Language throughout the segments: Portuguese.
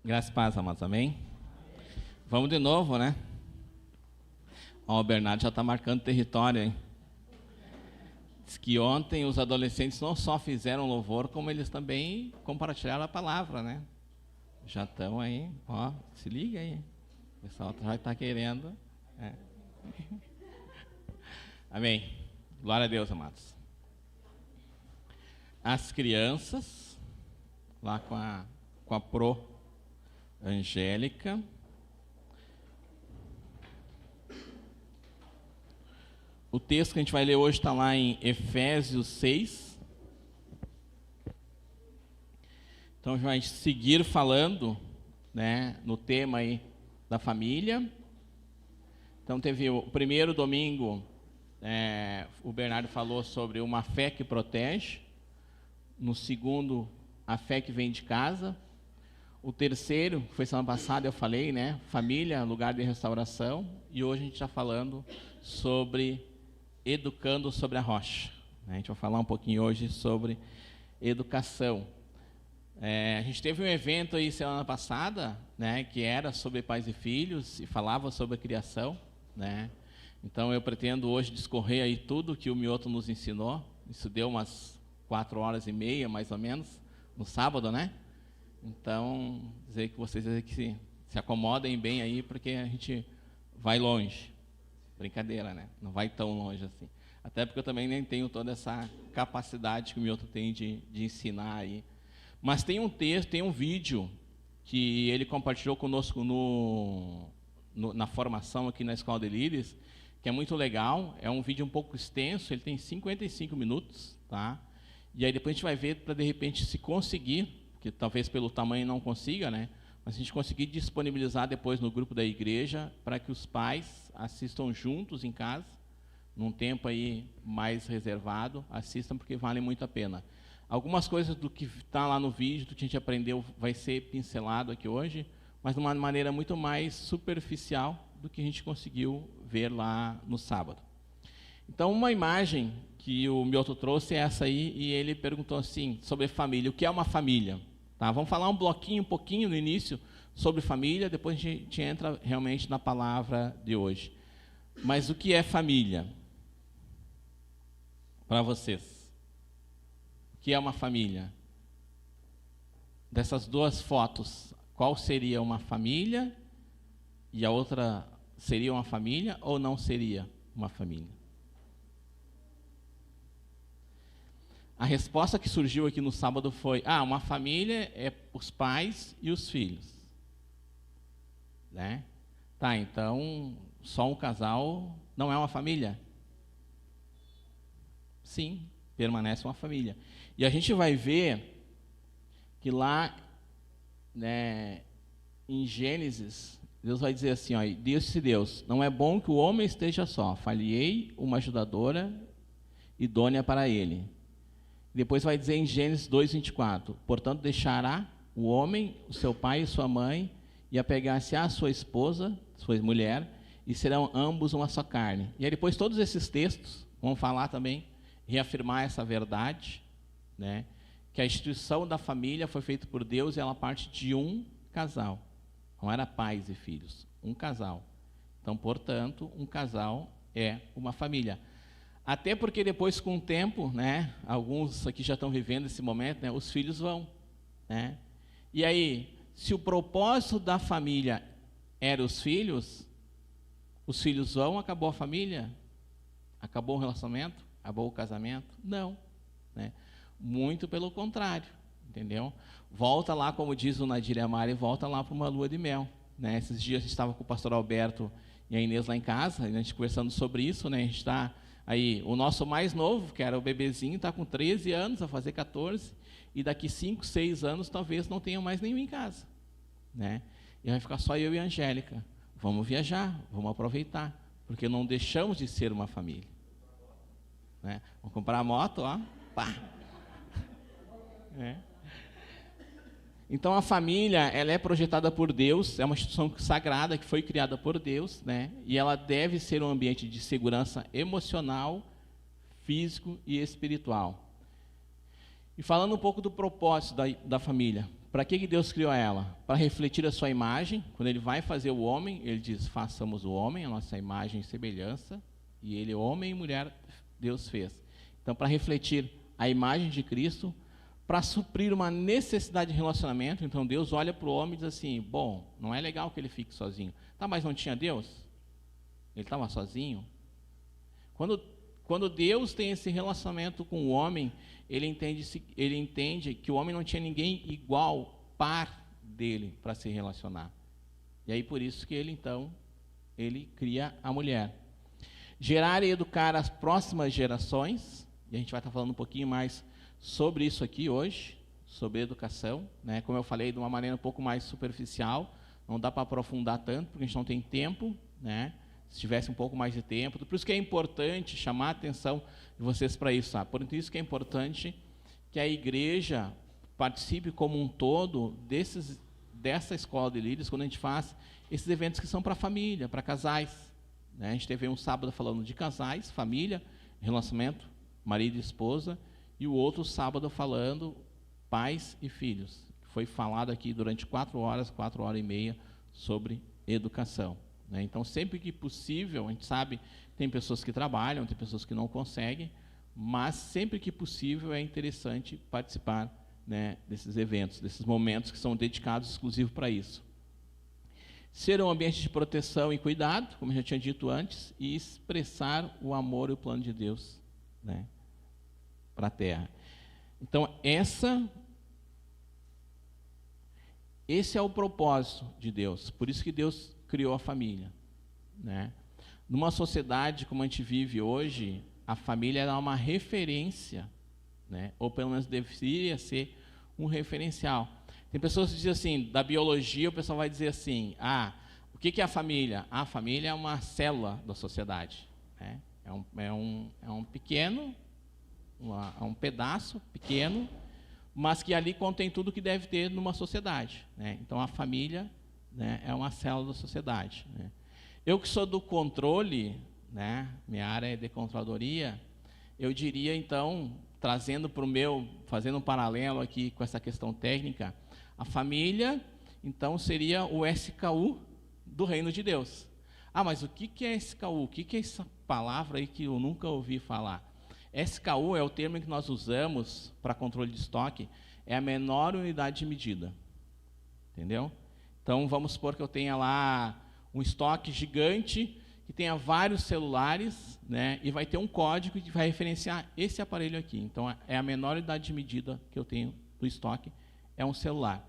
Graças e paz, amados, amém? Vamos de novo, né? Ó, o Bernardo já está marcando território, hein? Diz que ontem os adolescentes não só fizeram louvor, como eles também compartilharam a palavra, né? Já estão aí, ó, se liga aí. O pessoal já está querendo. Amém. Glória a Deus, amados. As crianças, lá com a Pro Angélica. O texto que a gente vai ler hoje está lá em Efésios 6. Então a gente vai seguir falando, né, no tema aí da família. Então teve o primeiro domingo, o Bernardo falou sobre uma fé que protege. No segundo, a fé que vem de casa. O terceiro, que foi semana passada, eu falei, né? Família, lugar de restauração. E hoje a gente está falando sobre educando sobre a rocha. A gente vai falar um pouquinho hoje sobre educação. A gente teve um evento aí semana passada, né? Que era sobre pais e filhos e falava sobre a criação, né? Então eu pretendo hoje discorrer aí tudo que o Mioto nos ensinou. Isso deu umas 4h30, mais ou menos, no sábado, né? Então, dizer que vocês que se acomodem bem aí, porque a gente vai longe. Brincadeira, né? Não vai tão longe assim. Até porque eu também nem tenho toda essa capacidade que o Milton tem de ensinar aí. Mas tem um texto, tem um vídeo que ele compartilhou conosco na formação aqui na Escola de Líderes, que é muito legal. É um vídeo um pouco extenso, ele tem 55 minutos, tá? E aí depois a gente vai ver para, de repente, se conseguir, que talvez pelo tamanho não consiga, né? Mas a gente conseguir disponibilizar depois no grupo da igreja para que os pais assistam juntos em casa, num tempo aí mais reservado, assistam porque vale muito a pena. Algumas coisas do que está lá no vídeo, do que a gente aprendeu, vai ser pincelado aqui hoje, mas de uma maneira muito mais superficial do que a gente conseguiu ver lá no sábado. Então, uma imagem que o Milton trouxe é essa aí, e ele perguntou assim, sobre família. O que é uma família? Tá, vamos falar um pouquinho no início sobre família, depois a gente entra realmente na palavra de hoje. Mas o que é família? Para vocês. O que é uma família? Dessas duas fotos, qual seria uma família e a outra seria uma família ou não seria uma família? A resposta que surgiu aqui no sábado foi: uma família é os pais e os filhos. Né? Tá, então, só um casal não é uma família? Sim, permanece uma família. E a gente vai ver que lá, né, em Gênesis, Deus vai dizer assim, ó, disse Deus, não é bom que o homem esteja só, falhei uma ajudadora idônea para ele. Depois vai dizer em Gênesis 2:24, portanto deixará o homem, o seu pai e sua mãe, e apegar-se à sua esposa, sua mulher, e serão ambos uma só carne. E aí depois todos esses textos vão falar também, reafirmar essa verdade, né, que a instituição da família foi feita por Deus e ela parte de um casal. Não era pais e filhos, um casal. Então, portanto, um casal é uma família. Até porque depois, com o tempo, né, alguns aqui já estão vivendo esse momento, né, os filhos vão. Né? E aí, se o propósito da família era os filhos vão, acabou a família? Acabou o relacionamento? Acabou o casamento? Não. Né? Muito pelo contrário, entendeu? Volta lá, como diz o Nadir Amari, volta lá para uma lua de mel. Né? Esses dias a gente estava com o pastor Alberto e a Inês lá em casa, a gente conversando sobre isso, né? A gente está aí, o nosso mais novo, que era o bebezinho, está com 13 anos, a fazer 14, e daqui 5, 6 anos talvez não tenha mais nenhum em casa. Né? E vai ficar só eu e a Angélica. Vamos viajar, vamos aproveitar, porque não deixamos de ser uma família. Né? Vamos comprar a moto, ó, pá! Então a família, ela é projetada por Deus, é uma instituição sagrada que foi criada por Deus, né? E ela deve ser um ambiente de segurança emocional, físico e espiritual. E falando um pouco do propósito da família, Para que Deus criou ela? Para refletir a sua imagem. Quando ele vai fazer o homem, ele diz, façamos o homem, a nossa imagem e semelhança. E ele, homem e mulher, Deus fez. Então, para refletir a imagem de Cristo, para suprir uma necessidade de relacionamento. Então, Deus olha para o homem e diz assim, bom, não é legal que ele fique sozinho. Tá, mas não tinha Deus? Ele estava sozinho? Quando Deus tem esse relacionamento com o homem, ele entende que o homem não tinha ninguém igual, par dele, para se relacionar. E aí por isso que ele cria a mulher. Gerar e educar as próximas gerações, e a gente vai estar falando um pouquinho mais sobre isso aqui hoje, sobre educação, né? Como eu falei, de uma maneira um pouco mais superficial, não dá para aprofundar tanto, porque a gente não tem tempo, né? Se tivesse um pouco mais de tempo. Por isso que é importante chamar a atenção de vocês para isso. Sabe? Por isso que é importante que a igreja participe como um todo dessa escola de líderes, quando a gente faz esses eventos que são para família, para casais. Né? A gente teve um sábado falando de casais, família, relacionamento, marido e esposa, e o outro sábado falando pais e filhos. Foi falado aqui durante 4 horas e meia, sobre educação. Então, sempre que possível, a gente sabe, tem pessoas que trabalham, tem pessoas que não conseguem, mas sempre que possível é interessante participar, né, desses eventos, desses momentos que são dedicados exclusivos para isso. Ser um ambiente de proteção e cuidado, como eu já tinha dito antes, e expressar o amor e o plano de Deus, né, para a Terra. Então, esse é o propósito de Deus, por isso que Deus criou a família, né? Numa sociedade como a gente vive hoje, a família é uma referência, né? Ou pelo menos deveria ser um referencial. Tem pessoas que dizem assim, da biologia, o pessoal vai dizer assim, o que é a família? A família é uma célula da sociedade, né? É um pequeno, um pedaço pequeno, mas que ali contém tudo que deve ter numa sociedade, né? Então a família, né, é uma célula da sociedade, né? Eu que sou do controle, né, minha área é de controladoria, eu diria então, fazendo um paralelo aqui com essa questão técnica, a família então seria o SKU do reino de Deus. Mas o que é SKU? O que é essa palavra aí que eu nunca ouvi falar? SKU é o termo que nós usamos para controle de estoque, é a menor unidade de medida, entendeu? Então, vamos supor que eu tenha lá um estoque gigante, que tenha vários celulares, né, e vai ter um código que vai referenciar esse aparelho aqui. Então, é a menor unidade de medida que eu tenho do estoque, é um celular.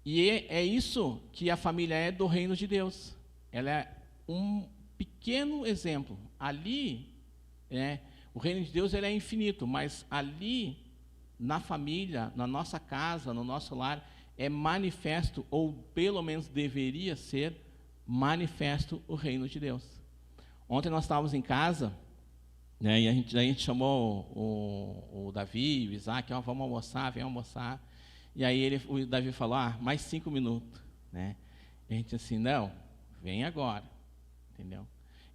E é isso que a família é do reino de Deus. Ela é um pequeno exemplo. Ali, né, o reino de Deus ele é infinito, mas ali, na família, na nossa casa, no nosso lar, é manifesto, ou pelo menos deveria ser manifesto, o reino de Deus. Ontem nós estávamos em casa, né, e a gente chamou o Davi, o Isaac, vamos almoçar, vem almoçar. E aí o Davi falou, mais 5 minutos. Né? E a gente assim, não, vem agora, entendeu?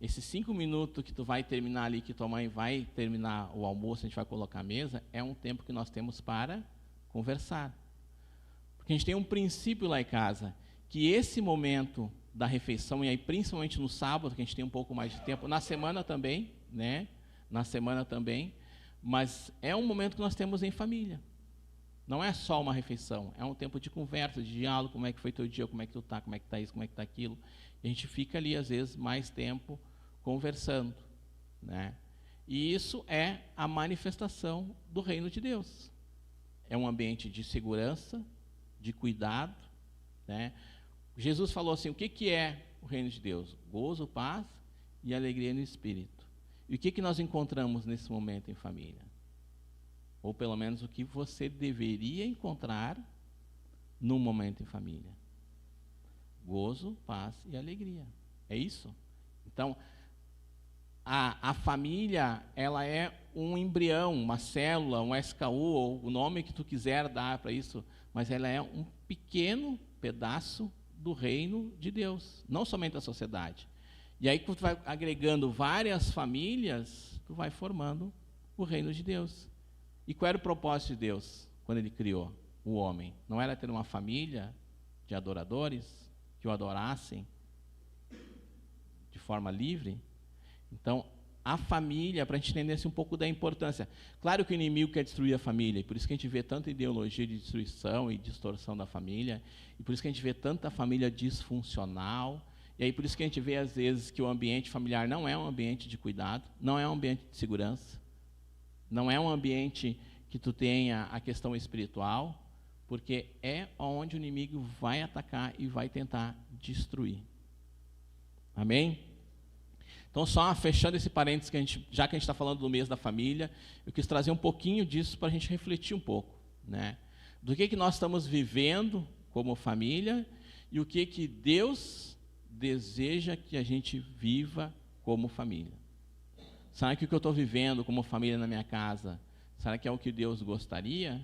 Esses 5 minutos que tu vai terminar ali, que tua mãe vai terminar o almoço, a gente vai colocar a mesa, é um tempo que nós temos para conversar. A gente tem um princípio lá em casa, que esse momento da refeição, e aí principalmente no sábado, que a gente tem um pouco mais de tempo, na semana também, né? Na semana também, mas é um momento que nós temos em família. Não é só uma refeição, é um tempo de conversa, de diálogo, como é que foi teu dia, como é que tu está, como é que está isso, como é que está aquilo. E a gente fica ali, às vezes, mais tempo conversando, né? E isso é a manifestação do reino de Deus. É um ambiente de segurança, de cuidado, né? Jesus falou assim, o que é o reino de Deus? Gozo, paz e alegria no Espírito. E o que nós encontramos nesse momento em família? Ou pelo menos o que você deveria encontrar num momento em família? Gozo, paz e alegria. É isso? Então, a família, ela é um embrião, uma célula, um SKU, ou o nome que tu quiser dar para isso, mas ela é um pequeno pedaço do reino de Deus, não somente da sociedade. E aí, quando tu vai agregando várias famílias, tu vai formando o reino de Deus. E qual era o propósito de Deus quando Ele criou? o homem? Não era ter uma família de adoradores que o adorassem de forma livre? Então, a família, para a gente entender um pouco da importância. Claro que o inimigo quer destruir a família, e por isso que a gente vê tanta ideologia de destruição e distorção da família, e por isso que a gente vê tanta família disfuncional, e aí por isso que a gente vê, às vezes, que o ambiente familiar não é um ambiente de cuidado, não é um ambiente de segurança, não é um ambiente que tu tenha a questão espiritual, porque é onde o inimigo vai atacar e vai tentar destruir. Amém? Então, só fechando esse parênteses, já que a gente está falando do mês da família, eu quis trazer um pouquinho disso para a gente refletir um pouco, né? Do que nós estamos vivendo como família e o que Deus deseja que a gente viva como família. Será que o que eu estou vivendo como família na minha casa, será que é o que Deus gostaria?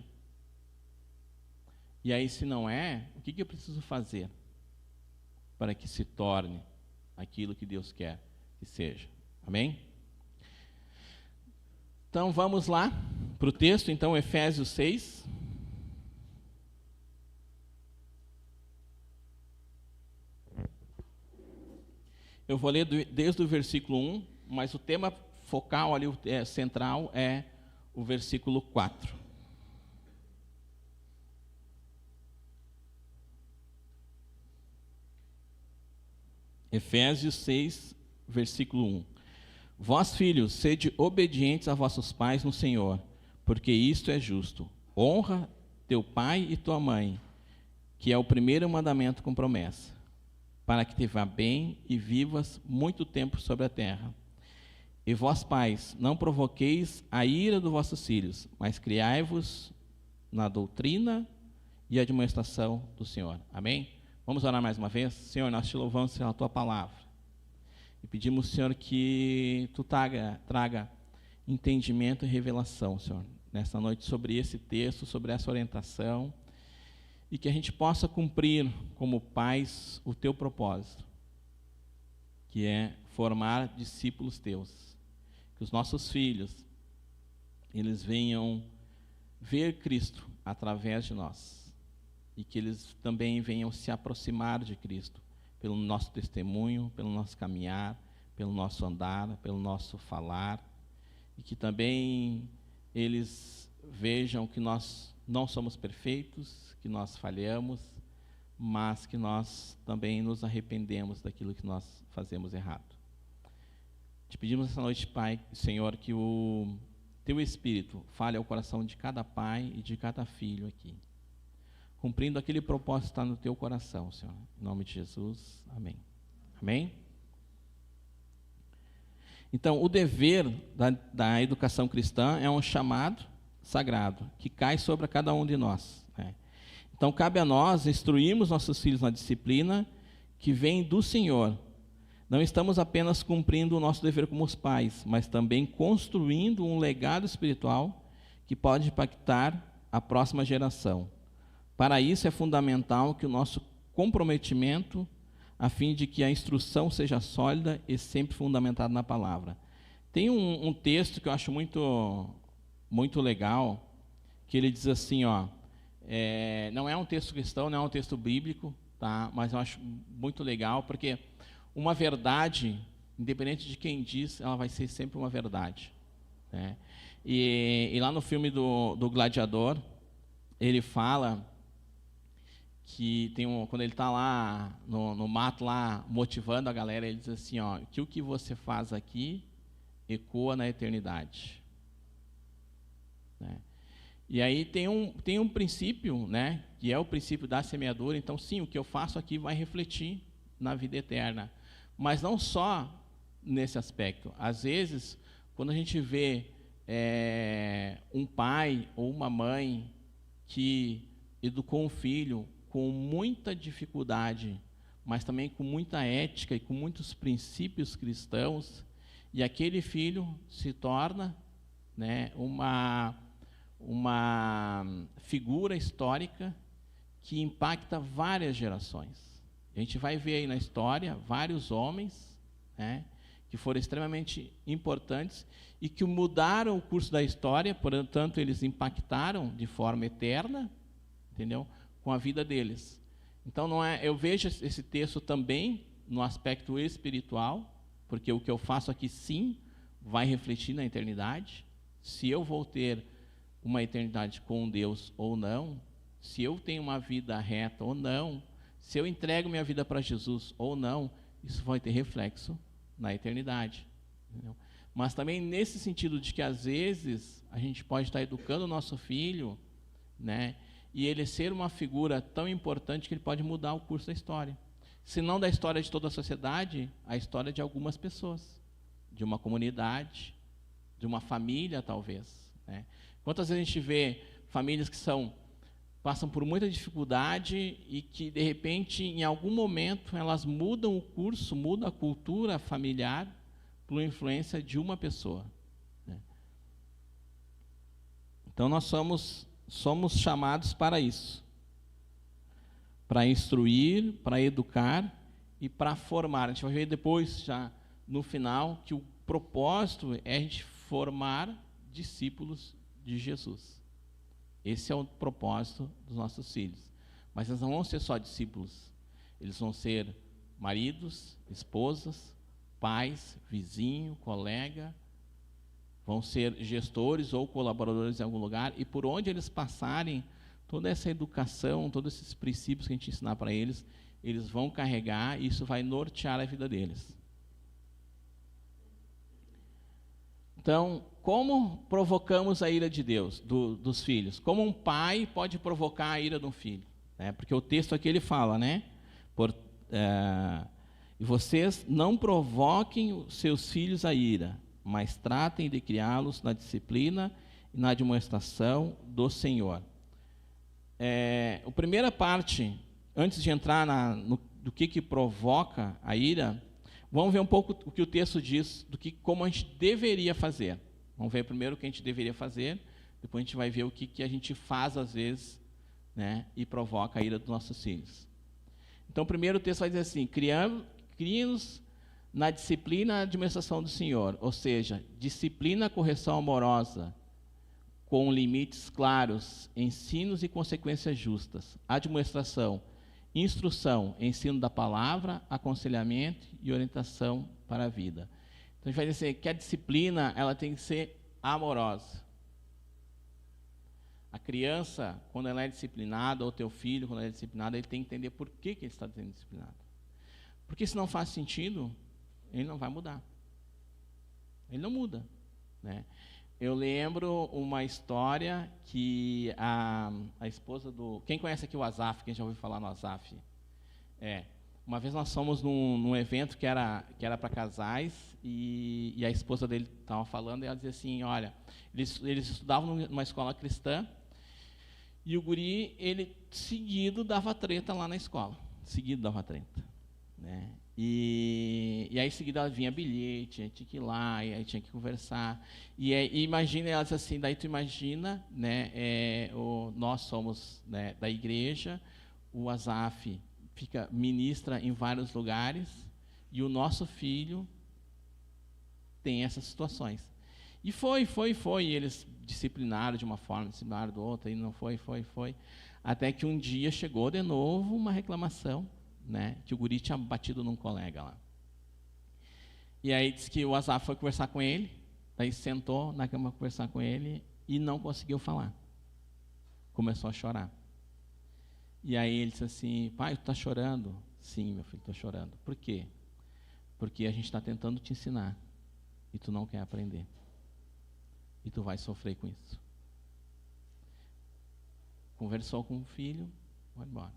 E aí, se não é, o que eu preciso fazer para que se torne aquilo que Deus quer que seja? Amém? Então, vamos lá para o texto, então, Efésios 6. Eu vou ler desde o versículo 1, mas o tema focal ali, central, é o versículo 4. Efésios 6, versículo 1. Vós, filhos, sede obedientes a vossos pais no Senhor, porque isto é justo. Honra teu pai e tua mãe, que é o primeiro mandamento com promessa, para que te vá bem e vivas muito tempo sobre a terra. E vós, pais, não provoqueis a ira dos vossos filhos, mas criai-vos na doutrina e admoestação do Senhor. Amém? Vamos orar mais uma vez? Senhor, nós te louvamos pela tua palavra. E pedimos, Senhor, que tu traga entendimento e revelação, Senhor, nessa noite sobre esse texto, sobre essa orientação, e que a gente possa cumprir como pais o teu propósito, que é formar discípulos teus. Que os nossos filhos, eles venham ver Cristo através de nós. E que eles também venham se aproximar de Cristo, pelo nosso testemunho, pelo nosso caminhar, pelo nosso andar, pelo nosso falar. E que também eles vejam que nós não somos perfeitos, que nós falhamos, mas que nós também nos arrependemos daquilo que nós fazemos errado. Te pedimos essa noite, Pai, Senhor, que o teu Espírito fale ao coração de cada pai e de cada filho aqui, cumprindo aquele propósito que está no teu coração, Senhor. Em nome de Jesus, amém. Amém? Então, o dever da educação cristã é um chamado sagrado, que cai sobre cada um de nós, né? Então, cabe a nós instruirmos nossos filhos na disciplina que vem do Senhor. Não estamos apenas cumprindo o nosso dever como os pais, mas também construindo um legado espiritual que pode impactar a próxima geração. Para isso é fundamental que o nosso comprometimento, a fim de que a instrução seja sólida e sempre fundamentada na palavra. Tem um texto que eu acho muito legal, que ele diz assim, não é um texto cristão, não é um texto bíblico, tá? Mas eu acho muito legal, porque uma verdade, independente de quem diz, ela vai ser sempre uma verdade, né? E lá no filme do Gladiador, ele fala que quando ele está lá no mato, lá motivando a galera, ele diz assim, que o que você faz aqui ecoa na eternidade, né? E aí tem um princípio, né, que é o princípio da semeadura. Então, sim, o que eu faço aqui vai refletir na vida eterna. Mas não só nesse aspecto. Às vezes, quando a gente vê um pai ou uma mãe que educou um filho com muita dificuldade, mas também com muita ética e com muitos princípios cristãos, e aquele filho se torna, né, uma figura histórica que impacta várias gerações. A gente vai ver aí na história vários homens, né, que foram extremamente importantes e que mudaram o curso da história, portanto, eles impactaram de forma eterna, entendeu? Com a vida deles. Então, não é, eu vejo esse texto também no aspecto espiritual, porque o que eu faço aqui, sim, vai refletir na eternidade. Se eu vou ter uma eternidade com Deus ou não, se eu tenho uma vida reta ou não, se eu entrego minha vida para Jesus ou não, isso vai ter reflexo na eternidade. Entendeu? Mas também nesse sentido de que, às vezes, a gente pode estar educando o nosso filho, né, e ele ser uma figura tão importante que ele pode mudar o curso da história. Se não da história de toda a sociedade, a história de algumas pessoas, de uma comunidade, de uma família, talvez. Né? Quantas vezes a gente vê famílias que passam por muita dificuldade e que, de repente, em algum momento, elas mudam o curso, mudam a cultura familiar por influência de uma pessoa. Né? Então, nós somos chamados para isso. Para instruir, para educar e para formar. A gente vai ver depois, já no final, que o propósito é a gente formar discípulos de Jesus. Esse é o propósito dos nossos filhos. Mas eles não vão ser só discípulos. Eles vão ser maridos, esposas, pais, vizinho, colega. Vão ser gestores ou colaboradores em algum lugar. E por onde eles passarem, toda essa educação, todos esses princípios que a gente ensinar para eles, eles vão carregar e isso vai nortear a vida deles. Então, como provocamos a ira de Deus, dos filhos? Como um pai pode provocar a ira de um filho? Né? Porque o texto aqui ele fala, né? E vocês não provoquem os seus filhos a ira, mas tratem de criá-los na disciplina e na admoestação do Senhor. A primeira parte, antes de entrar do que provoca a ira, vamos ver um pouco o que o texto diz, como a gente deveria fazer. Vamos ver primeiro o que a gente deveria fazer, depois a gente vai ver o que a gente faz às vezes, né, e provoca a ira dos nossos filhos. Então, primeiro o texto vai dizer assim: criem-nos na disciplina e administração do Senhor, ou seja, disciplina, correção amorosa, com limites claros, ensinos e consequências justas, admoestação, instrução, ensino da palavra, aconselhamento e orientação para a vida. Então, a gente vai dizer que a disciplina ela tem que ser amorosa. A criança, quando ela é disciplinada, ou teu filho, quando ele é disciplinado, ele tem que entender por que ele está sendo disciplinado. Porque se não faz sentido, ele não vai mudar. Ele não muda. Né? Eu lembro uma história que a esposa do... Quem conhece aqui o Azaf? Quem já ouviu falar no Azaf? Uma vez nós fomos num evento que era para casais e a esposa dele estava falando e ela dizia assim, olha, eles estudavam numa escola cristã e o guri, ele seguido dava treta lá na escola. Seguido dava treta. Né? E aí em seguida vinha bilhete, a gente tinha que ir lá, e aí tinha que conversar. E imagina, ela disse assim, daí tu imagina, né, nós somos, né, da igreja, o Azaf ministra em vários lugares, e o nosso filho tem essas situações. E foi, e eles disciplinaram de uma forma, disciplinaram de outra, e não foi, até que um dia chegou de novo uma reclamação, né, que o guri tinha batido num colega lá. E aí disse que o Azaf foi conversar com ele, daí sentou na cama para conversar com ele e não conseguiu falar. Começou a chorar. E aí ele disse assim, pai, tu está chorando? Sim, meu filho, estou chorando. Por quê? Porque a gente está tentando te ensinar e tu não quer aprender. E tu vai sofrer com isso. Conversou com o filho, vai embora.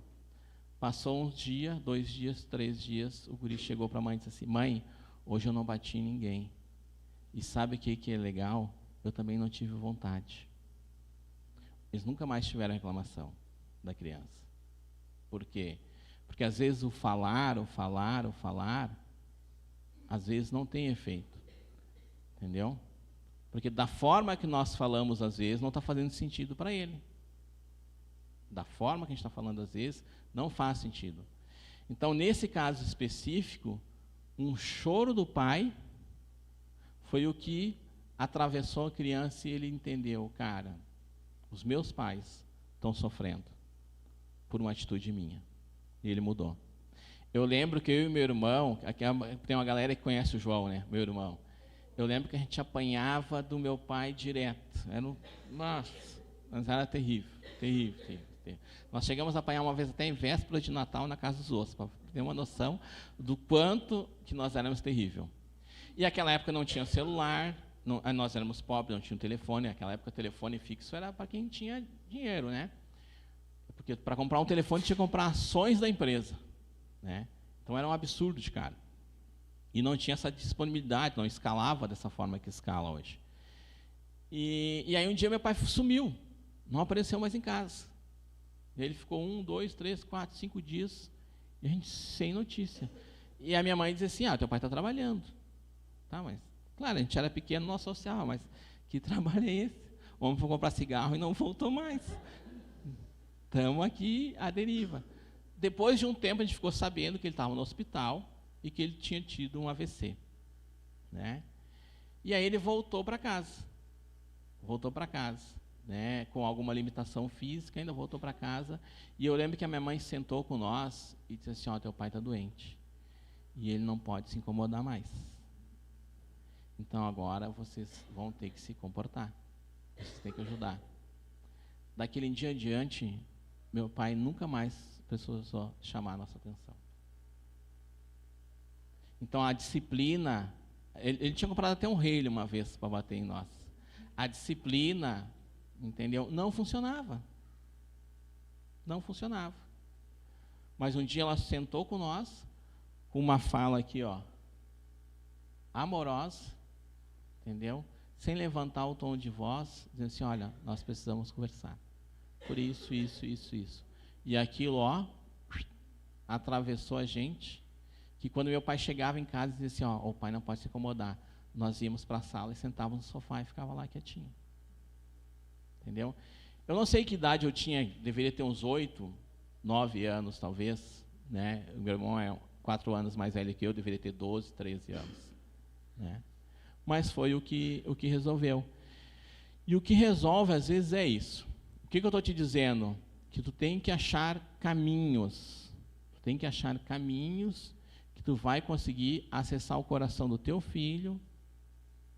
Passou uns dias, 2 dias, 3 dias, o guri chegou para a mãe e disse assim, mãe, hoje eu não bati em ninguém. E sabe o que é legal? Eu também não tive vontade. Eles nunca mais tiveram reclamação da criança. Por quê? Porque às vezes o falar, às vezes não tem efeito. Entendeu? Porque da forma que nós falamos às vezes, não está fazendo sentido para ele. Da forma que a gente está falando às vezes, não faz sentido. Então, nesse caso específico, um choro do pai foi o que atravessou a criança e ele entendeu, cara, os meus pais estão sofrendo. por uma atitude minha. E ele mudou. Eu lembro que eu e meu irmão, aqui tem uma galera que conhece o João, né? Meu irmão. Eu lembro que a gente apanhava do meu pai direto. Nossa, mas era terrível, terrível, terrível, terrível. Nós chegamos a apanhar uma vez até em véspera de Natal na casa dos outros, para ter uma noção do quanto que nós éramos terrível. E naquela época não tinha celular, nós éramos pobres, não tinha um telefone. Naquela época o telefone fixo era para quem tinha dinheiro, né? Porque para comprar um telefone tinha que comprar ações da empresa, né? Então era um absurdo de caro. E não tinha essa disponibilidade, não escalava dessa forma que escala hoje. E aí um dia meu pai sumiu, não apareceu mais em casa. E ele ficou 1, 2, 3, 4, 5 dias, e a gente sem notícia. E a minha mãe dizia assim, teu pai está trabalhando. Tá, mas, claro, a gente era pequeno, não associava, mas que trabalho é esse? O homem foi comprar cigarro e não voltou mais. Estamos aqui à deriva. Depois de um tempo, a gente ficou sabendo que ele estava no hospital e que ele tinha tido um AVC. Né? E aí ele voltou para casa. Voltou para casa. Né? Com alguma limitação física, ainda voltou para casa. E eu lembro que a minha mãe sentou com nós e disse assim, teu pai está doente. E ele não pode se incomodar mais. Então agora vocês vão ter que se comportar. Vocês têm que ajudar. Daquele dia em diante, meu pai nunca mais precisou chamar a nossa atenção. Então a disciplina, ele tinha comprado até um rei uma vez para bater em nós. A disciplina, entendeu? Não funcionava. Não funcionava. Mas um dia ela sentou com nós, com uma fala aqui, amorosa, entendeu? Sem levantar o tom de voz, dizendo assim, olha, nós precisamos conversar. Por isso, isso, isso, isso. E aquilo, atravessou a gente, que quando meu pai chegava em casa, dizia assim, o pai não pode se incomodar. Nós íamos para a sala e sentávamos no sofá e ficava lá quietinho. Entendeu? Eu não sei que idade eu tinha, deveria ter uns 8, 9 anos, talvez. Né? O meu irmão é 4 anos mais velho que eu, deveria ter 12, 13 anos. Né? Mas foi o que resolveu. E o que resolve, às vezes, é isso. O que eu estou te dizendo? Que tu tem que achar caminhos. Tu tem que achar caminhos que tu vai conseguir acessar o coração do teu filho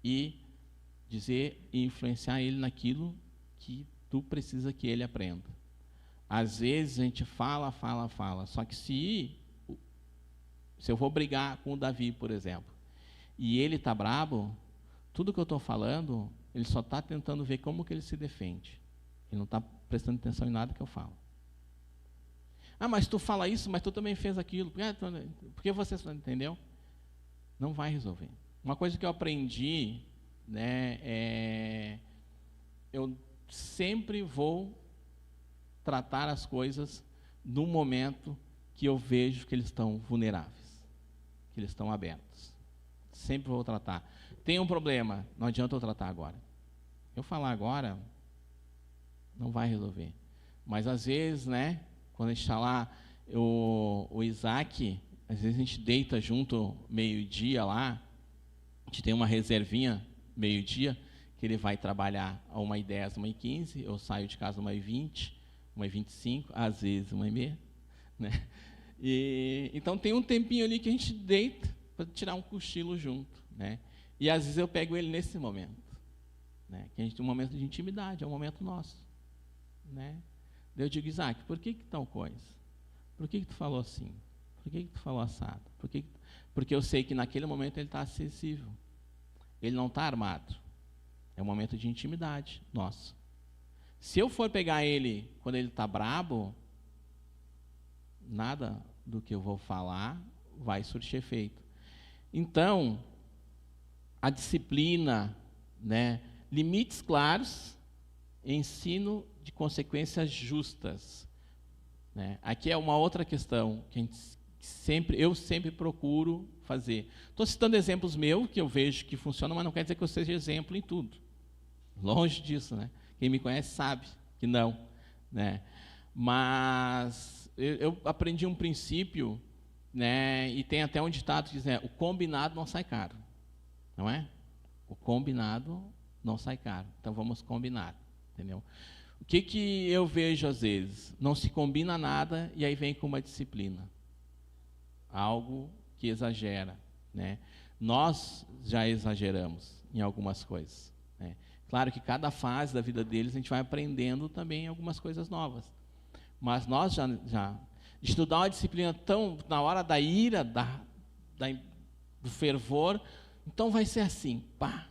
e dizer e influenciar ele naquilo que tu precisa que ele aprenda. Às vezes a gente fala, só que se eu vou brigar com o Davi, por exemplo, e ele está brabo, tudo que eu estou falando, ele só está tentando ver como que ele se defende. Ele não está prestando atenção em nada que eu falo. Mas tu fala isso, mas tu também fez aquilo. Por que você não entendeu? Não vai resolver. Uma coisa que eu aprendi, né, eu sempre vou tratar as coisas no momento que eu vejo que eles estão vulneráveis, que eles estão abertos. Sempre vou tratar. Tem um problema, não adianta eu tratar agora. Eu falar agora, não vai resolver. Mas às vezes, né, quando a gente está lá, o Isaac, às vezes a gente deita junto meio-dia lá, a gente tem uma reservinha meio-dia, que ele vai trabalhar a 1h10, 1h15, eu saio de casa 1h20, 1h25, às vezes 1h30, né? Então tem um tempinho ali que a gente deita para tirar um cochilo junto, né? E às vezes eu pego ele nesse momento, né? Que a gente tem um momento de intimidade, é um momento nosso, né? Eu digo, Isaac, por que tal coisa? Por que tu falou assim? Por que tu falou assado? Porque eu sei que naquele momento ele está acessível. Ele não está armado. É um momento de intimidade nosso. Se eu for pegar ele quando ele está brabo, nada do que eu vou falar vai surtir efeito. Então, a disciplina, né, limites claros, ensino de consequências justas. Né? Aqui é uma outra questão que eu sempre procuro fazer. Estou citando exemplos meus que eu vejo que funcionam, mas não quer dizer que eu seja exemplo em tudo. Longe disso, né? Quem me conhece sabe que não, né? Mas eu aprendi um princípio, né? E tem até um ditado que diz, o combinado não sai caro, não é? O combinado não sai caro. Então vamos combinar, entendeu? O que eu vejo às vezes? Não se combina nada e aí vem com uma disciplina. Algo que exagera, né? Nós já exageramos em algumas coisas, né? Claro que cada fase da vida deles a gente vai aprendendo também algumas coisas novas. Mas nós já estudar uma disciplina tão na hora da ira, do fervor, então vai ser assim, pá.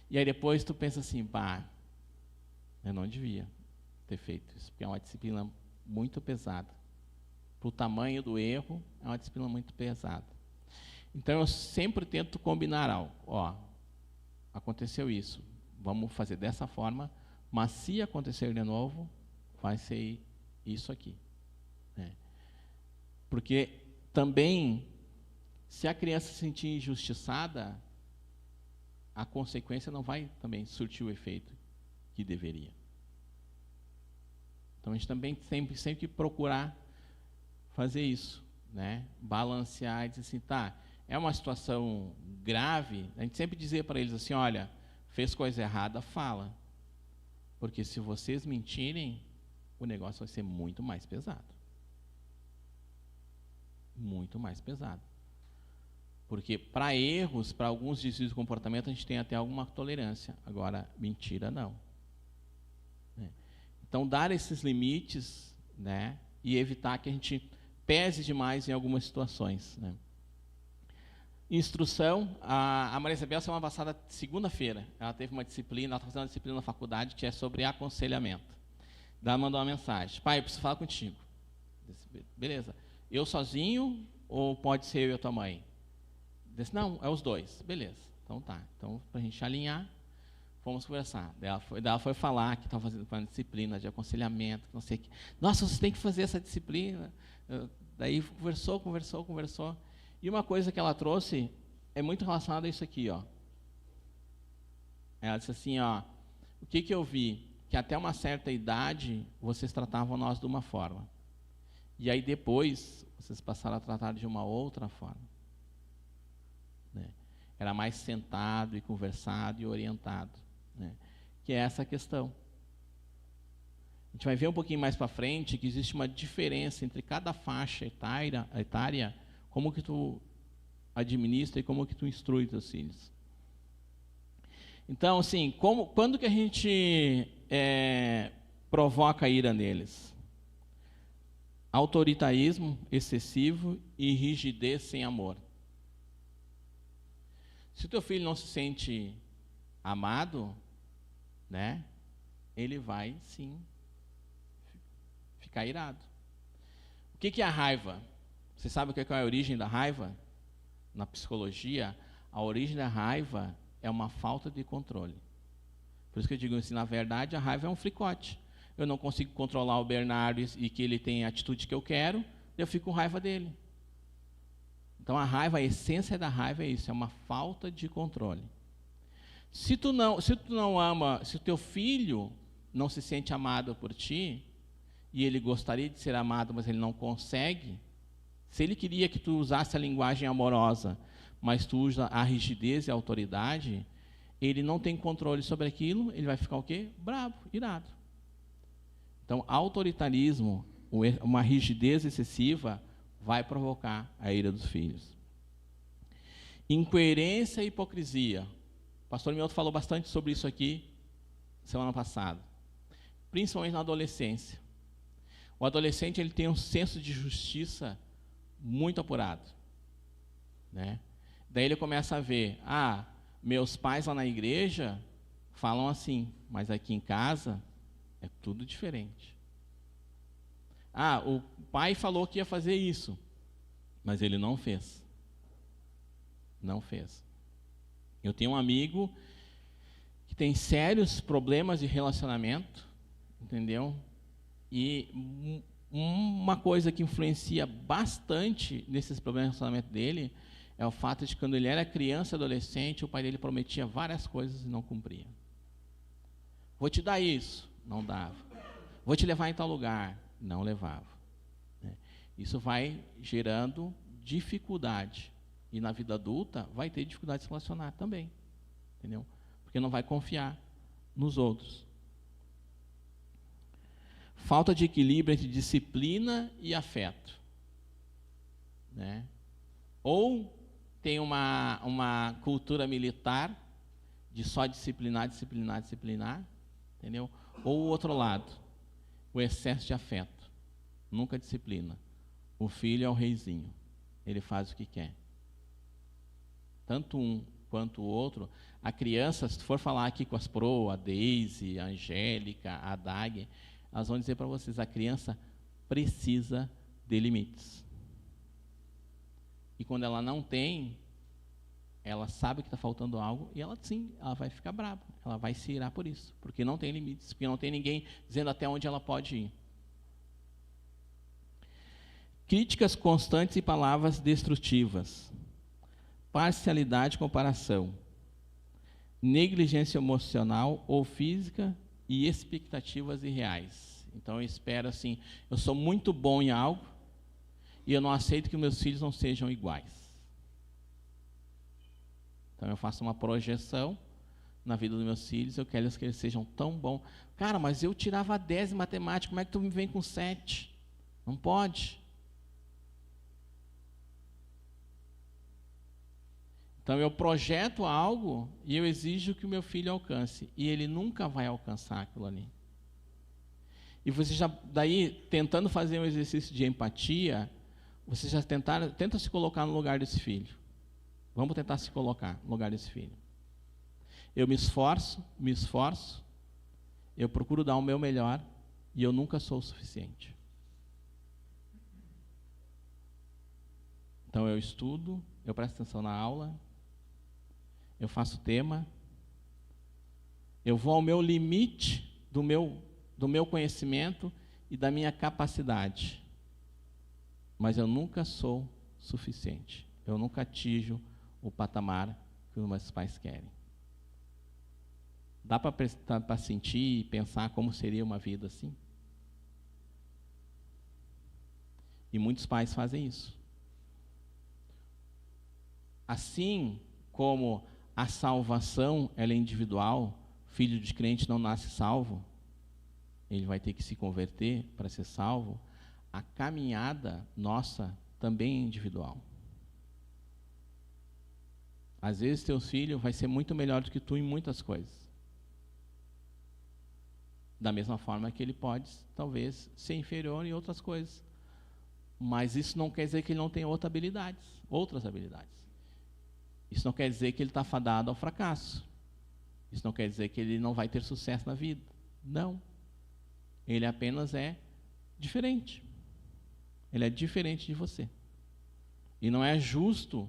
E aí depois tu pensa assim, pá, eu não devia ter feito isso, porque é uma disciplina muito pesada. Para o tamanho do erro, é uma disciplina muito pesada. Então eu sempre tento combinar algo. Ó, aconteceu isso, vamos fazer dessa forma, mas se acontecer de novo, vai ser isso aqui, né? Porque também, se a criança se sentir injustiçada, a consequência não vai também surtir o efeito que deveria. Então a gente também sempre que procurar fazer isso, né? Balancear e dizer assim, tá, é uma situação grave, a gente sempre dizer para eles assim, olha, fez coisa errada, fala. Porque se vocês mentirem, o negócio vai ser muito mais pesado. Muito mais pesado. Porque para erros, para alguns desvios de comportamento, a gente tem até alguma tolerância. Agora, mentira não. Então, dar esses limites, né, e evitar que a gente pese demais em algumas situações, né. Instrução, a Maria Isabel, semana passada, segunda-feira, ela teve uma disciplina, ela está fazendo uma disciplina na faculdade que é sobre aconselhamento. Ela mandou uma mensagem, pai, eu preciso falar contigo. Disse, beleza, eu sozinho ou pode ser eu e a tua mãe? Disse, não, é os dois. Beleza, então tá. Então, para a gente alinhar, fomos conversar. Ela foi falar que estava fazendo uma disciplina de aconselhamento, não sei o que. Nossa, você tem que fazer essa disciplina. Daí conversou. E uma coisa que ela trouxe é muito relacionada a isso aqui, ó. Ela disse assim, ó, o que eu vi? Que até uma certa idade, vocês tratavam nós de uma forma. E aí depois, vocês passaram a tratar de uma outra forma. Né? Era mais sentado e conversado e orientado. Né? Que é essa questão. A gente vai ver um pouquinho mais para frente que existe uma diferença entre cada faixa etária, como que tu administra e como que tu instrui teus filhos. Então, assim, quando que a gente provoca a ira neles? Autoritarismo excessivo e rigidez sem amor. Se o teu filho não se sente amado, né, ele vai, sim, ficar irado. O que é a raiva? Você sabe o que é a origem da raiva? Na psicologia, a origem da raiva é uma falta de controle. Por isso que eu digo assim, na verdade, a raiva é um fricote. Eu não consigo controlar o Bernardo e que ele tenha a atitude que eu quero, eu fico com raiva dele. Então a raiva, a essência da raiva é isso, é uma falta de controle. Se tu não ama, se o teu filho não se sente amado por ti, e ele gostaria de ser amado, mas ele não consegue, se ele queria que tu usasse a linguagem amorosa, mas tu usa a rigidez e a autoridade, ele não tem controle sobre aquilo, ele vai ficar o quê? Bravo, irado. Então, autoritarismo, uma rigidez excessiva, vai provocar a ira dos filhos. Incoerência e hipocrisia. O pastor Mioto falou bastante sobre isso aqui semana passada. Principalmente na adolescência. O adolescente ele tem um senso de justiça muito apurado. Né? Daí ele começa a ver, meus pais lá na igreja falam assim, mas aqui em casa é tudo diferente. O pai falou que ia fazer isso, mas ele não fez. Não fez. Eu tenho um amigo que tem sérios problemas de relacionamento, entendeu? E uma coisa que influencia bastante nesses problemas de relacionamento dele é o fato de que quando ele era criança e adolescente, o pai dele prometia várias coisas e não cumpria. Vou te dar isso, não dava. Vou te levar em tal lugar, não levava. Isso vai gerando dificuldade. E na vida adulta vai ter dificuldade de se relacionar também. Entendeu? Porque não vai confiar nos outros. falta de equilíbrio entre disciplina e afeto, né? Ou tem uma cultura militar de só disciplinar, entendeu? Ou o outro lado, o excesso de afeto, nunca disciplina. O filho é o reizinho, ele faz o que quer. Tanto um quanto o outro. A criança, se tu for falar aqui com as pro, a Deise, a Angélica, a Dag, elas vão dizer para vocês, a criança precisa de limites. E quando ela não tem, ela sabe que está faltando algo e ela sim, ela vai ficar brava, ela vai se irar por isso, porque não tem limites, porque não tem ninguém dizendo até onde ela pode ir. Críticas constantes e palavras destrutivas, parcialidade e comparação, negligência emocional ou física e expectativas irreais. Então eu espero assim, eu sou muito bom em algo e eu não aceito que meus filhos não sejam iguais. Então eu faço uma projeção na vida dos meus filhos, eu quero que eles sejam tão bons. Cara, mas eu tirava 10 em matemática, como é que tu me vem com 7? Não pode. Então eu projeto algo e eu exijo que o meu filho alcance. E ele nunca vai alcançar aquilo ali. E você já, daí, tentando fazer um exercício de empatia, você já tenta se colocar no lugar desse filho. Vamos tentar se colocar no lugar desse filho. Eu me esforço, eu procuro dar o meu melhor e eu nunca sou o suficiente. Então eu estudo, eu presto atenção na aula, eu faço tema, eu vou ao meu limite do meu conhecimento e da minha capacidade. Mas eu nunca sou suficiente. Eu nunca atinjo o patamar que os meus pais querem. Dá para sentir e pensar como seria uma vida assim? E muitos pais fazem isso. Assim como a salvação ela é individual, filho de crente não nasce salvo, ele vai ter que se converter para ser salvo, a caminhada nossa também é individual. Às vezes teu filho vai ser muito melhor do que tu em muitas coisas. Da mesma forma que ele pode, talvez, ser inferior em outras coisas. Mas isso não quer dizer que ele não tenha outras habilidades. Isso não quer dizer que ele está fadado ao fracasso. Isso não quer dizer que ele não vai ter sucesso na vida. Não. Ele apenas é diferente. Ele é diferente de você. E não é justo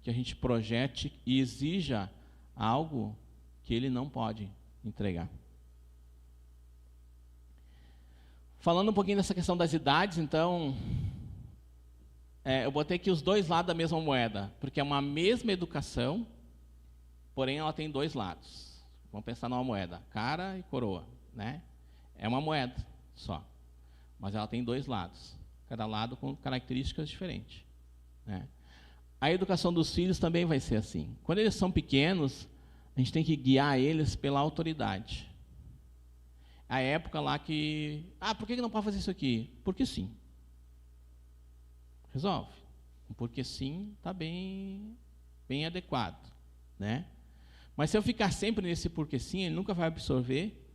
que a gente projete e exija algo que ele não pode entregar. Falando um pouquinho dessa questão das idades, então, eu botei aqui os dois lados da mesma moeda, porque é uma mesma educação, porém ela tem dois lados. Vamos pensar numa moeda, cara e coroa, né? É uma moeda só, mas ela tem dois lados, cada lado com características diferentes, né? A educação dos filhos também vai ser assim. Quando eles são pequenos, a gente tem que guiar eles pela autoridade. A época lá que... por que não pode fazer isso aqui? Porque sim. Resolve. Porque sim está bem adequado, né? Mas se eu ficar sempre nesse porque sim, ele nunca vai absorver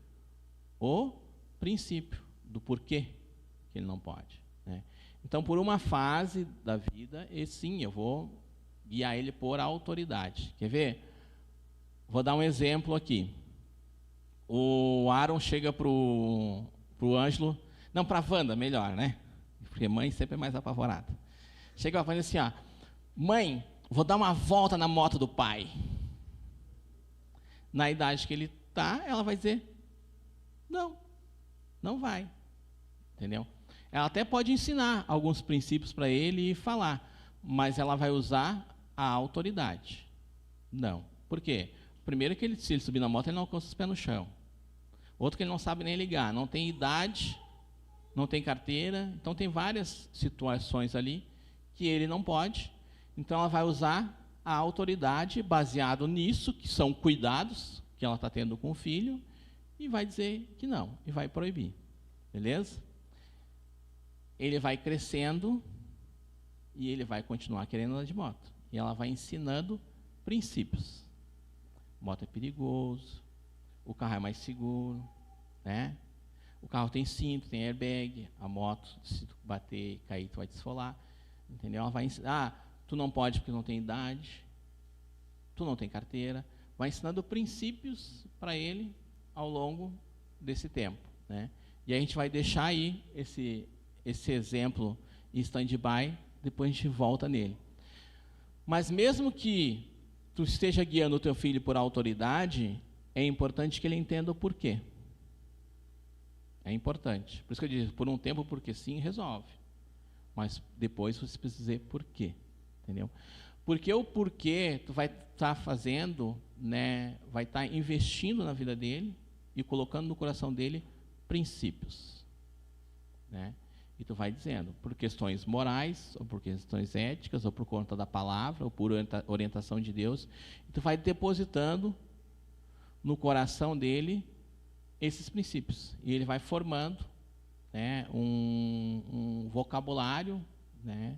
o princípio do porquê que ele não pode, né? Então, por uma fase da vida, sim, eu vou guiar ele por autoridade. Quer ver? Vou dar um exemplo aqui. O Aaron chega para o Ângelo... Não, para a Wanda, melhor, né? Porque mãe sempre é mais apavorada. Chega para a Wanda assim, mãe, vou dar uma volta na moto do pai. Na idade que ele está, ela vai dizer, não vai. Entendeu? Ela até pode ensinar alguns princípios para ele e falar, mas ela vai usar a autoridade. Não. Por quê? Primeiro que se ele subir na moto, ele não alcança os pés no chão. Outro que ele não sabe nem ligar, não tem idade, não tem carteira. Então tem várias situações ali que ele não pode. Então ela vai usar a autoridade baseado nisso, que são cuidados que ela está tendo com o filho, e vai dizer que não, e vai proibir. Beleza? Ele vai crescendo e ele vai continuar querendo andar de moto. E ela vai ensinando princípios. Moto é perigoso, o carro é mais seguro, né? O carro tem cinto, tem airbag, a moto, se tu bater e cair, tu vai te esfolar. Entendeu? Ela vai ensinar, tu não pode porque não tem idade, tu não tem carteira. Vai ensinando princípios para ele ao longo desse tempo, né? E a gente vai deixar aí esse exemplo em stand-by, depois a gente volta nele. Mas mesmo que tu esteja guiando o teu filho por autoridade, é importante que ele entenda o porquê. É importante. Por isso que eu digo, por um tempo, porque sim, resolve. Mas depois você precisa dizer porquê. Entendeu? Porque o porquê tu vai estar fazendo, né, vai estar investindo na vida dele e colocando no coração dele princípios. Né? E tu vai dizendo, por questões morais, ou por questões éticas, ou por conta da palavra, ou por orientação de Deus, e tu vai depositando no coração dele esses princípios. E ele vai formando, né, um vocabulário, né,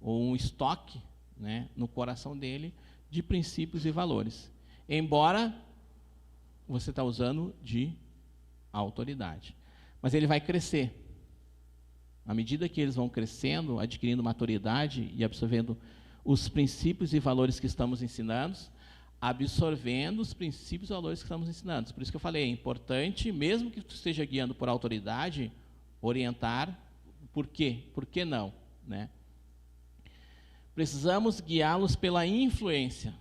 ou um estoque, né, no coração dele de princípios e valores. Embora você está usando de autoridade. Mas ele vai crescer. À medida que eles vão crescendo, adquirindo maturidade e absorvendo os princípios e valores que estamos ensinando, absorvendo os princípios e valores que estamos ensinando. Por isso que eu falei, é importante, mesmo que tu esteja guiando por autoridade, orientar por quê? Por que não? Né? Precisamos guiá-los pela influência.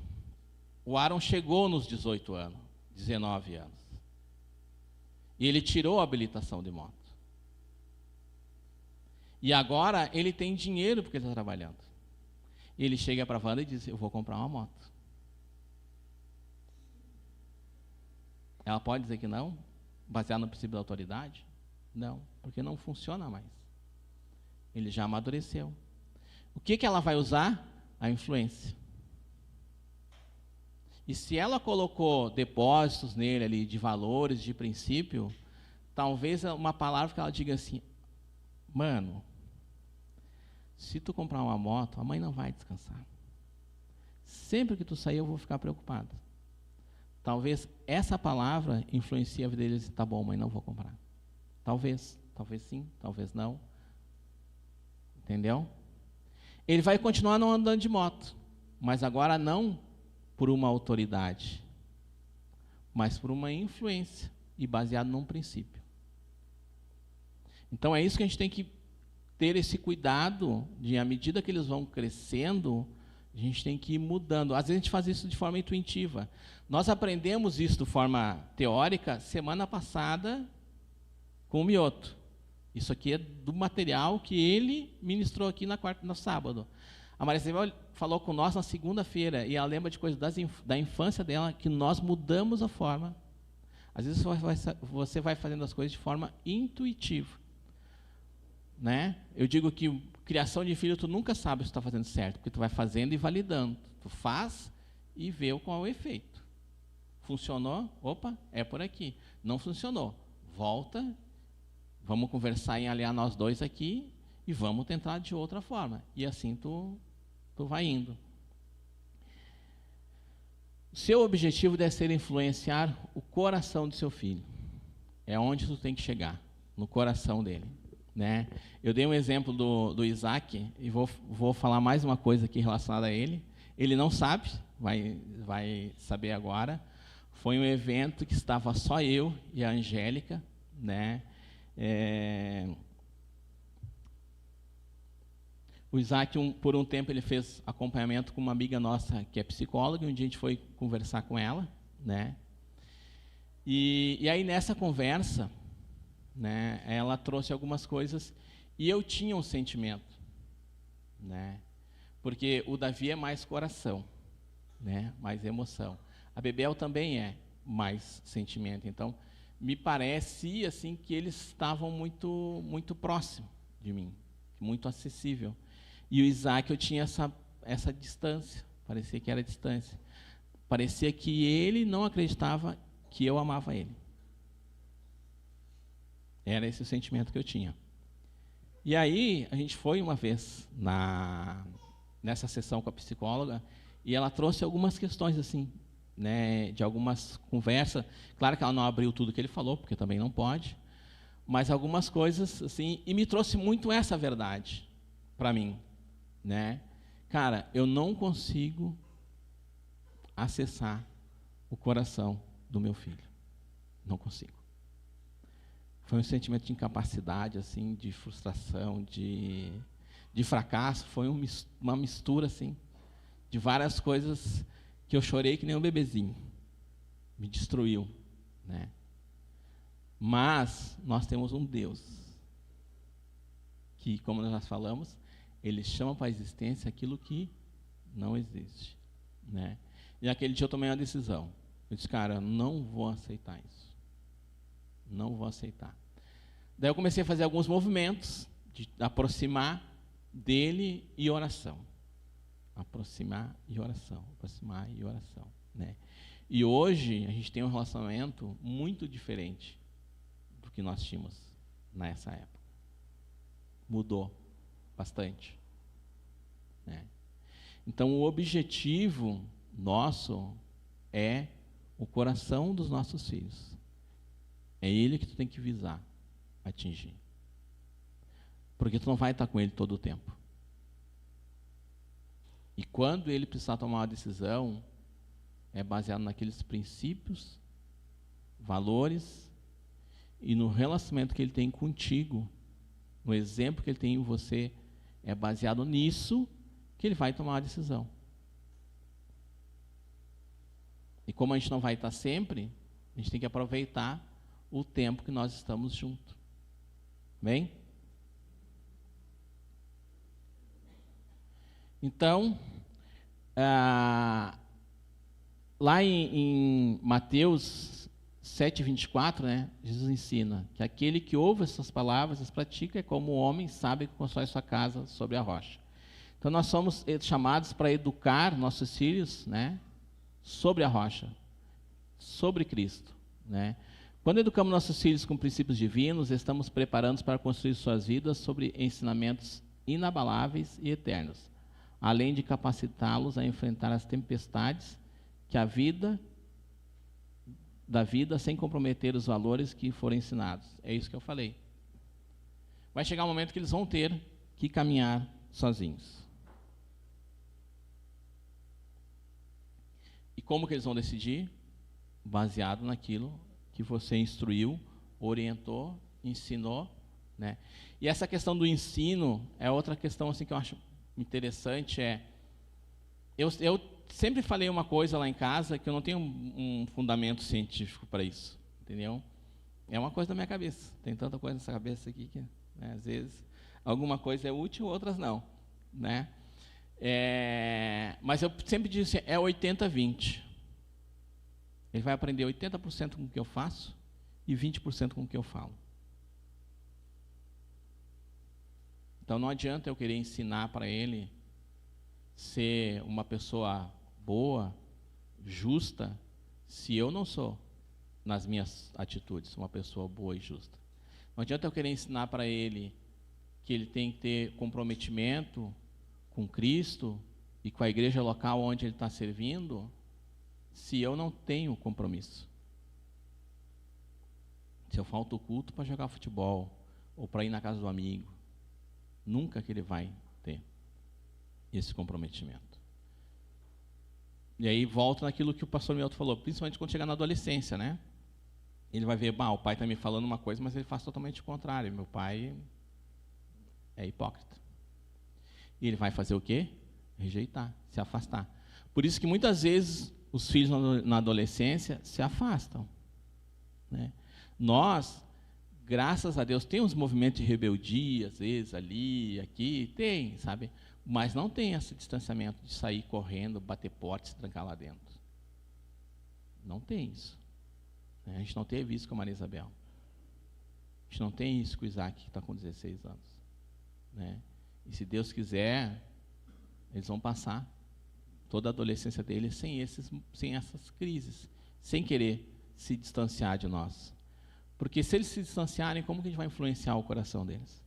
O Aaron chegou nos 18 anos, 19 anos. E ele tirou a habilitação de moto. E agora ele tem dinheiro porque ele está trabalhando. E ele chega para a Wanda e diz, eu vou comprar uma moto. Ela pode dizer que não, baseado no princípio da autoridade? Não, porque não funciona mais. Ele já amadureceu. O que ela vai usar? A influência. E se ela colocou depósitos nele ali de valores, de princípio, talvez uma palavra que ela diga assim, mano, se tu comprar uma moto, a mãe não vai descansar. Sempre que tu sair, eu vou ficar preocupado. Talvez essa palavra influencie a vida deles. Tá bom, mãe, não vou comprar. Talvez sim, talvez não. Entendeu? Ele vai continuar não andando de moto, mas agora não por uma autoridade, mas por uma influência e baseado num princípio. Então é isso que a gente tem que ter esse cuidado de, à medida que eles vão crescendo, a gente tem que ir mudando. Às vezes a gente faz isso de forma intuitiva. Nós aprendemos isso de forma teórica semana passada com o Mioto. Isso aqui é do material que ele ministrou aqui no sábado. A Maria Isabel falou com nós na segunda-feira, e ela lembra de coisas da infância dela, que nós mudamos a forma. Às vezes você vai fazendo as coisas de forma intuitiva. Né? Eu digo que criação de filho, tu nunca sabe se está fazendo certo, porque tu vai fazendo e validando. Tu faz e vê qual é o efeito. Funcionou? Opa, é por aqui. Não funcionou. Volta, vamos conversar em aliar nós dois aqui e vamos tentar de outra forma. E assim tu vai indo. Seu objetivo deve ser influenciar o coração do seu filho. É onde tu tem que chegar, no coração dele. Né? Eu dei um exemplo do Isaac, e vou falar mais uma coisa aqui relacionada a ele. Ele não sabe, vai saber agora. Foi um evento que estava só eu e a Angélica, né? O Isaac, por um tempo, ele fez acompanhamento com uma amiga nossa que é psicóloga, e um dia a gente foi conversar com ela, né? E aí, nessa conversa, né, ela trouxe algumas coisas, e eu tinha um sentimento, né? Porque o Davi é mais coração, né? Mais emoção. A Bebel também é mais sentimento. Então, me parece assim que eles estavam muito, muito próximo de mim, muito acessível. E o Isaac, eu tinha essa distância, parecia que era distância. Parecia que ele não acreditava que eu amava ele. Era esse o sentimento que eu tinha. E aí, a gente foi uma vez nessa sessão com a psicóloga, e ela trouxe algumas questões, assim, né, de algumas conversas. Claro que ela não abriu tudo que ele falou, porque também não pode, mas algumas coisas, assim, e me trouxe muito essa verdade para mim, né? Cara, eu não consigo acessar o coração do meu filho. Não consigo. Foi um sentimento de incapacidade, assim, de frustração, de fracasso. Foi uma mistura, assim, de várias coisas que eu chorei que nem um bebezinho. Me destruiu, né? Mas nós temos um Deus que, como nós falamos, Ele chama para a existência aquilo que não existe, né? E aquele dia eu tomei uma decisão. Eu disse, cara, eu não vou aceitar isso. Não vou aceitar. Daí eu comecei a fazer alguns movimentos de aproximar dele e oração. Aproximar e oração. Aproximar e oração, né? E hoje a gente tem um relacionamento muito diferente do que nós tínhamos nessa época. Mudou bastante, né? Então o objetivo nosso é o coração dos nossos filhos. É ele que tu tem que visar atingir. Porque tu não vai estar com ele todo o tempo. E quando ele precisar tomar uma decisão, é baseado naqueles princípios, valores e no relacionamento que ele tem contigo, no exemplo que ele tem em você, é baseado nisso que ele vai tomar uma decisão. E como a gente não vai estar sempre, a gente tem que aproveitar o tempo que nós estamos juntos. Bem? Então, lá em Mateus 7:24, né, Jesus ensina que aquele que ouve essas palavras, as pratica, é como o homem sábio que constrói sua casa sobre a rocha. Então, nós somos chamados para educar nossos filhos, né, sobre a rocha, sobre Cristo, né? Quando educamos nossos filhos com princípios divinos, estamos preparando para construir suas vidas sobre ensinamentos inabaláveis e eternos, além de capacitá-los a enfrentar as tempestades que da vida sem comprometer os valores que foram ensinados. É isso que eu falei. Vai chegar um momento que eles vão ter que caminhar sozinhos. E como que eles vão decidir? Baseado naquilo que você instruiu, orientou, ensinou, né? E essa questão do ensino é outra questão assim que eu acho interessante. Eu sempre falei uma coisa lá em casa que eu não tenho um fundamento científico para isso, entendeu? É uma coisa da minha cabeça. Tem tanta coisa nessa cabeça aqui que, né, às vezes, alguma coisa é útil, outras não, né? Mas eu sempre disse, é 80-20. Ele vai aprender 80% com o que eu faço e 20% com o que eu falo. Então não adianta eu querer ensinar para ele ser uma pessoa boa, justa, se eu não sou, nas minhas atitudes, uma pessoa boa e justa. Não adianta eu querer ensinar para ele que ele tem que ter comprometimento com Cristo e com a igreja local onde ele está servindo, se eu não tenho compromisso. Se eu falto o culto para jogar futebol ou para ir na casa do amigo, nunca que ele vai ter esse comprometimento. E aí volta naquilo que o pastor Milton falou, principalmente quando chegar na adolescência, né? Ele vai ver, o pai está me falando uma coisa, mas ele faz totalmente o contrário. Meu pai é hipócrita. E ele vai fazer o quê? Rejeitar, se afastar. Por isso que muitas vezes os filhos na adolescência se afastam, né? Nós, graças a Deus, tem uns movimentos de rebeldia, às vezes, ali, aqui, tem, sabe? Mas não tem esse distanciamento de sair correndo, bater porta e se trancar lá dentro. Não tem isso, né? A gente não teve isso com a Maria Isabel. A gente não tem isso com o Isaac, que está com 16 anos, né? E se Deus quiser, eles vão passar toda a adolescência deles sem essas crises, sem querer se distanciar de nós. Porque se eles se distanciarem, como que a gente vai influenciar o coração deles?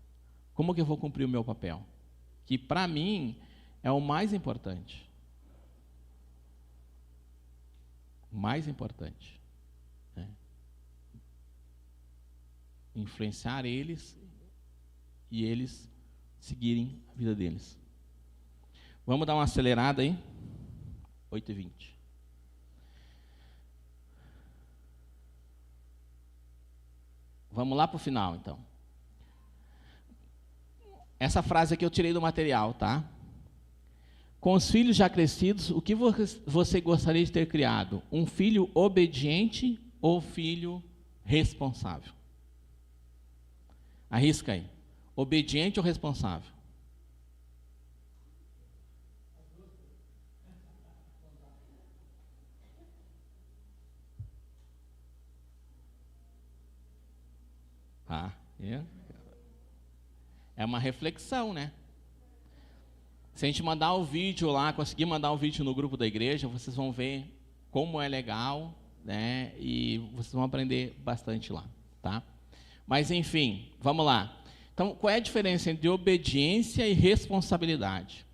Como que eu vou cumprir o meu papel? Que, para mim, é o mais importante. O mais importante. Né? Influenciar eles e eles seguirem a vida deles. Vamos dar uma acelerada aí? 8h20. Vamos lá para o final, então. Essa frase aqui eu tirei do material, tá? Com os filhos já crescidos, o que você gostaria de ter criado? Um filho obediente ou filho responsável? Arrisca aí. Obediente ou responsável? Ah, é uma reflexão, né? Se a gente mandar o vídeo lá, conseguir mandar o vídeo no grupo da igreja, vocês vão ver como é legal, né? E vocês vão aprender bastante lá, tá? Mas, enfim, vamos lá. Então, qual é a diferença entre obediência e responsabilidade?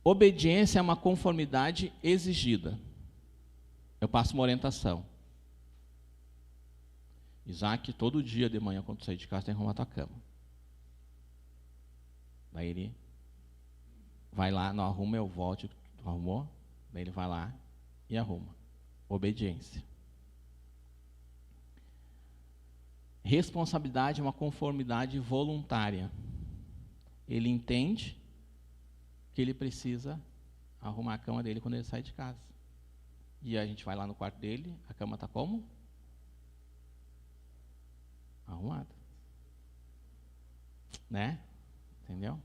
Obediência é uma conformidade exigida. Eu passo uma orientação. Isaac, todo dia de manhã, quando tu sair de casa, tem que arrumar tua cama. Daí ele vai lá, não arruma, eu volto, tu arrumou? Daí ele vai lá e arruma. Obediência. Responsabilidade é uma conformidade voluntária. Ele entende que ele precisa arrumar a cama dele quando ele sai de casa. E a gente vai lá no quarto dele, a cama está como? Arrumada. Né? Entendeu?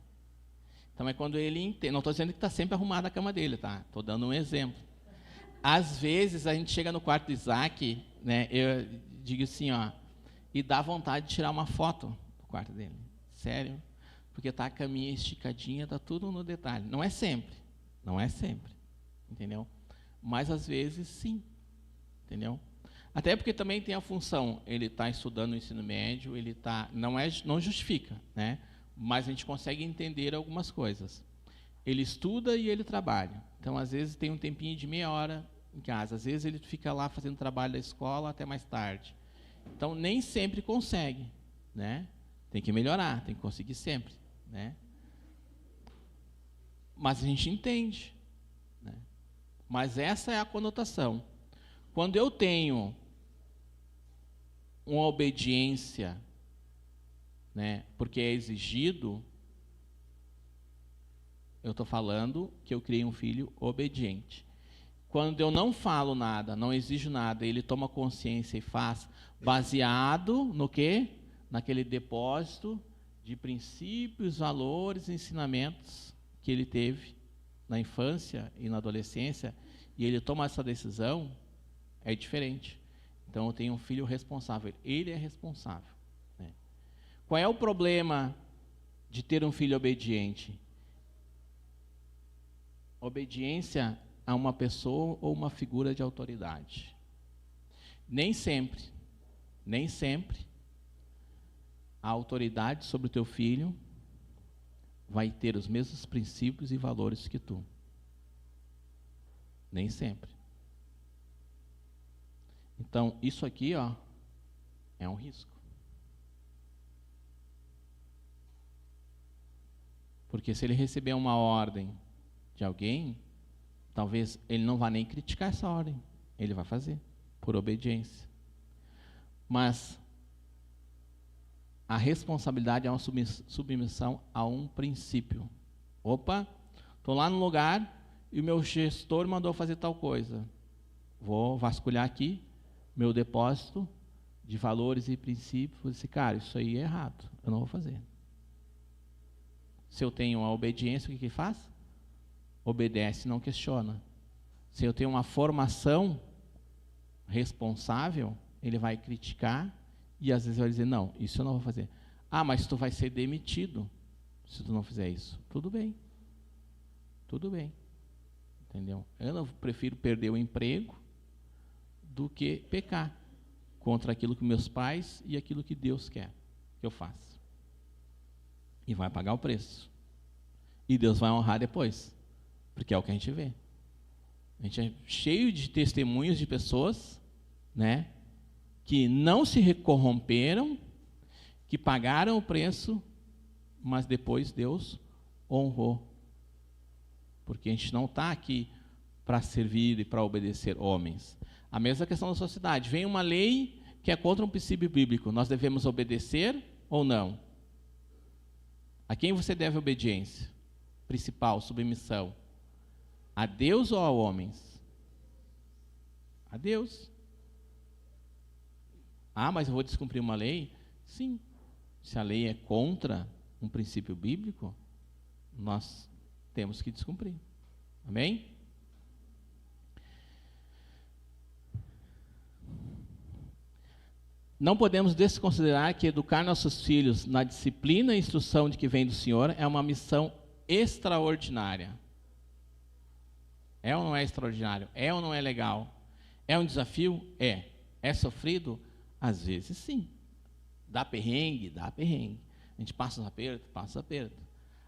Então é quando ele entende. Não estou dizendo que está sempre arrumada a cama dele, tá? Estou dando um exemplo. Às vezes a gente chega no quarto do Isaac, né? Eu digo assim, ó, e dá vontade de tirar uma foto do quarto dele. Sério? Porque tá a caminha esticadinha, tá tudo no detalhe. Não é sempre. Não é sempre. Entendeu? Mas às vezes sim. Entendeu? Até porque também tem a função, ele está estudando o ensino médio, ele está, não justifica, né? Mas a gente consegue entender algumas coisas. Ele estuda e ele trabalha. Então, às vezes, tem um tempinho de meia hora em casa. Às vezes, ele fica lá fazendo trabalho da escola até mais tarde. Então, nem sempre consegue, né? Tem que melhorar, tem que conseguir sempre, né? Mas a gente entende, né? Mas essa é a conotação. Quando eu tenho uma obediência, né, porque é exigido, eu estou falando que eu criei um filho obediente. Quando eu não falo nada, não exijo nada, ele toma consciência e faz, baseado no quê? Naquele depósito de princípios, valores, ensinamentos que ele teve na infância e na adolescência, e ele toma essa decisão, é diferente. Então, eu tenho um filho responsável. Ele é responsável. Né? Qual é o problema de ter um filho obediente? Obediência a uma pessoa ou uma figura de autoridade. Nem sempre a autoridade sobre o teu filho vai ter os mesmos princípios e valores que tu. Nem sempre. Então, isso aqui, ó, é um risco. Porque se ele receber uma ordem de alguém, talvez ele não vá nem criticar essa ordem. Ele vai fazer, por obediência. Mas a responsabilidade é uma submissão a um princípio. Opa, estou lá no lugar e o meu gestor mandou fazer tal coisa. Vou vasculhar aqui meu depósito de valores e princípios. Vou dizer, cara, isso aí é errado, eu não vou fazer. Se eu tenho a obediência, o que faz? Obedece, não questiona. Se eu tenho uma formação responsável, ele vai criticar e às vezes vai dizer, não, isso eu não vou fazer. Ah, mas tu vai ser demitido se tu não fizer isso. Tudo bem. Tudo bem. Entendeu? Eu não prefiro perder o emprego do que pecar. contra aquilo que meus pais e aquilo que Deus quer que eu faça. E vai pagar o preço. E Deus vai honrar depois, porque é o que a gente vê. A gente é cheio de testemunhos de pessoas, né, que não se corromperam, que pagaram o preço, mas depois Deus honrou. Porque a gente não está aqui para servir e para obedecer homens. A mesma questão da sociedade. Vem uma lei que é contra um princípio bíblico. Nós devemos obedecer ou não? A quem você deve obediência? Principal, submissão. A Deus ou a homens? A Deus. Ah, mas eu vou descumprir uma lei? Sim. Se a lei é contra um princípio bíblico, nós temos que descumprir. Amém? Não podemos desconsiderar que educar nossos filhos na disciplina e instrução de que vem do Senhor é uma missão extraordinária. É ou não é extraordinário? É ou não é legal? É um desafio? É. É sofrido? Às vezes sim. Dá perrengue? Dá perrengue. A gente passa os apertos? Passa os apertos.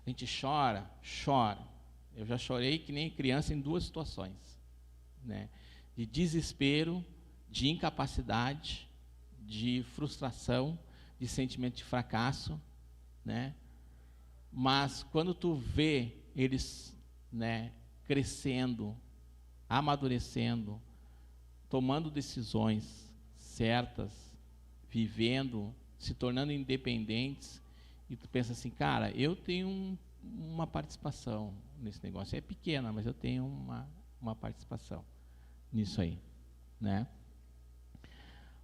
A gente chora? Chora. Eu já chorei que nem criança em duas situações, né? De desespero, de incapacidade, de frustração, de sentimento de fracasso, né? Mas quando tu vê eles, né, crescendo, amadurecendo, tomando decisões certas, vivendo, se tornando independentes, e tu pensa assim, cara, eu tenho uma participação nesse negócio. É pequena, mas eu tenho uma participação nisso aí, né?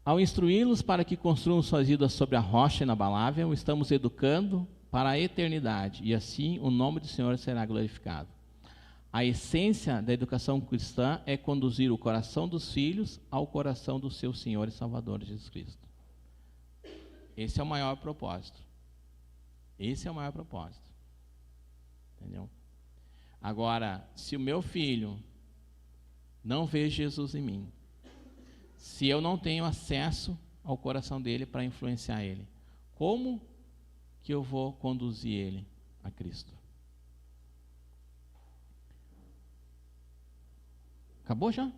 Ao instruí-los para que construam suas vidas sobre a rocha inabalável, estamos educando para a eternidade, e assim o nome do Senhor será glorificado. A essência da educação cristã é conduzir o coração dos filhos ao coração do seu Senhor e Salvador Jesus Cristo. Esse é o maior propósito. Esse é o maior propósito. Entendeu? Agora, se o meu filho não vê Jesus em mim, se eu não tenho acesso ao coração dele para influenciar ele, como que eu vou conduzir ele a Cristo? Acabou já?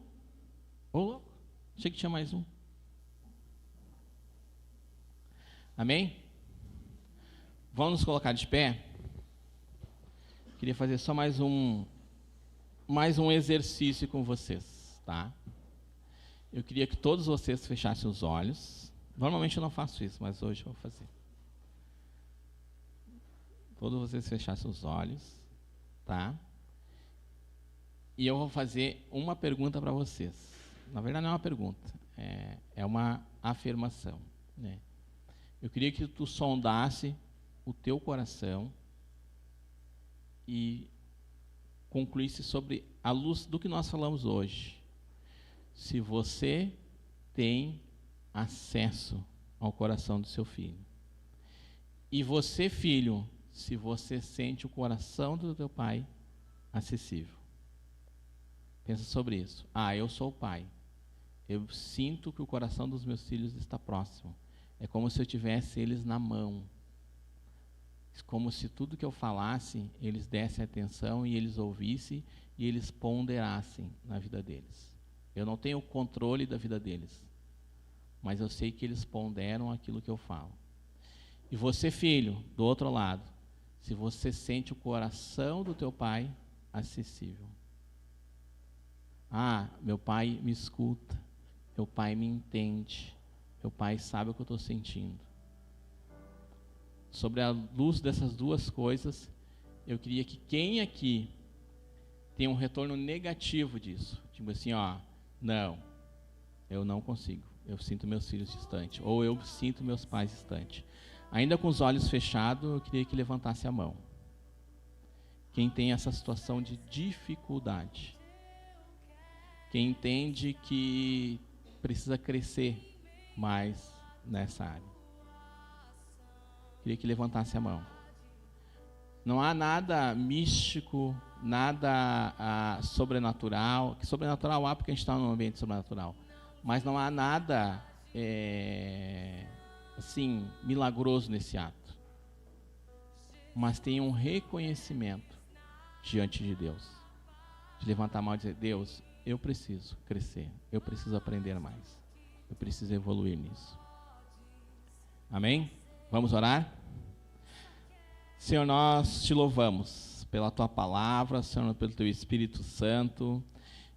Ô, louco. Achei que tinha mais um. Amém? Vamos nos colocar de pé. Queria fazer só mais um exercício com vocês, tá? Eu queria que todos vocês fechassem os olhos. Normalmente eu não faço isso, mas hoje eu vou fazer. Todos vocês fechassem os olhos, tá? E eu vou fazer uma pergunta para vocês. Na verdade não é uma pergunta, é uma afirmação, né? Eu queria que tu sondasse o teu coração e concluísse sobre a luz do que nós falamos hoje. Se você tem acesso ao coração do seu filho. E você, filho, se você sente o coração do teu pai acessível. Pensa sobre isso. Ah, eu sou o pai. Eu sinto que o coração dos meus filhos está próximo. É como se eu tivesse eles na mão. Como se tudo que eu falasse, eles dessem atenção e eles ouvissem e eles ponderassem na vida deles. Eu não tenho o controle da vida deles, mas eu sei que eles ponderam aquilo que eu falo. E você, filho, do outro lado, se você sente o coração do teu pai acessível. Ah, meu pai me escuta, meu pai me entende, meu pai sabe o que eu estou sentindo. Sobre a luz dessas duas coisas, eu queria que quem aqui tem um retorno negativo disso, tipo assim, ó, não, eu não consigo, eu sinto meus filhos distantes, ou eu sinto meus pais distantes. Ainda com os olhos fechados, eu queria que levantasse a mão. Quem tem essa situação de dificuldade, quem entende que precisa crescer mais nessa área. Queria que levantasse a mão. Não há nada místico, nada sobrenatural. Que sobrenatural há porque a gente está num ambiente sobrenatural. Mas não há nada assim, milagroso nesse ato, mas tenha um reconhecimento diante de Deus, de levantar a mão e dizer: Deus, eu preciso crescer, eu preciso aprender mais, eu preciso evoluir nisso. Amém? Vamos orar? Senhor, nós te louvamos pela tua palavra, Senhor, pelo teu Espírito Santo,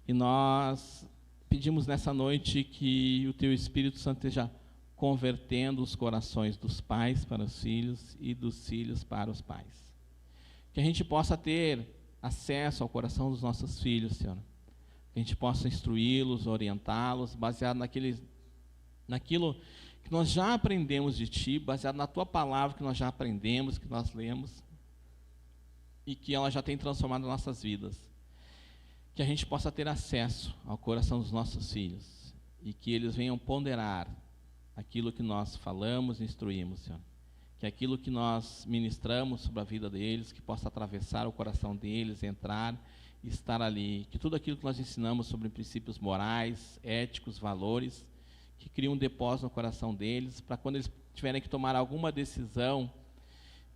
e nós pedimos nessa noite que o teu Espírito Santo esteja convertendo os corações dos pais para os filhos e dos filhos para os pais. Que a gente possa ter acesso ao coração dos nossos filhos, Senhor. Que a gente possa instruí-los, orientá-los, baseado naquilo que nós já aprendemos de Ti, baseado na Tua palavra que nós já aprendemos, que nós lemos, e que ela já tem transformado nossas vidas. Que a gente possa ter acesso ao coração dos nossos filhos, e que eles venham ponderar aquilo que nós falamos e instruímos, Senhor. Que aquilo que nós ministramos sobre a vida deles, que possa atravessar o coração deles, entrar e estar ali. Que tudo aquilo que nós ensinamos sobre princípios morais, éticos, valores, que crie um depósito no coração deles, para quando eles tiverem que tomar alguma decisão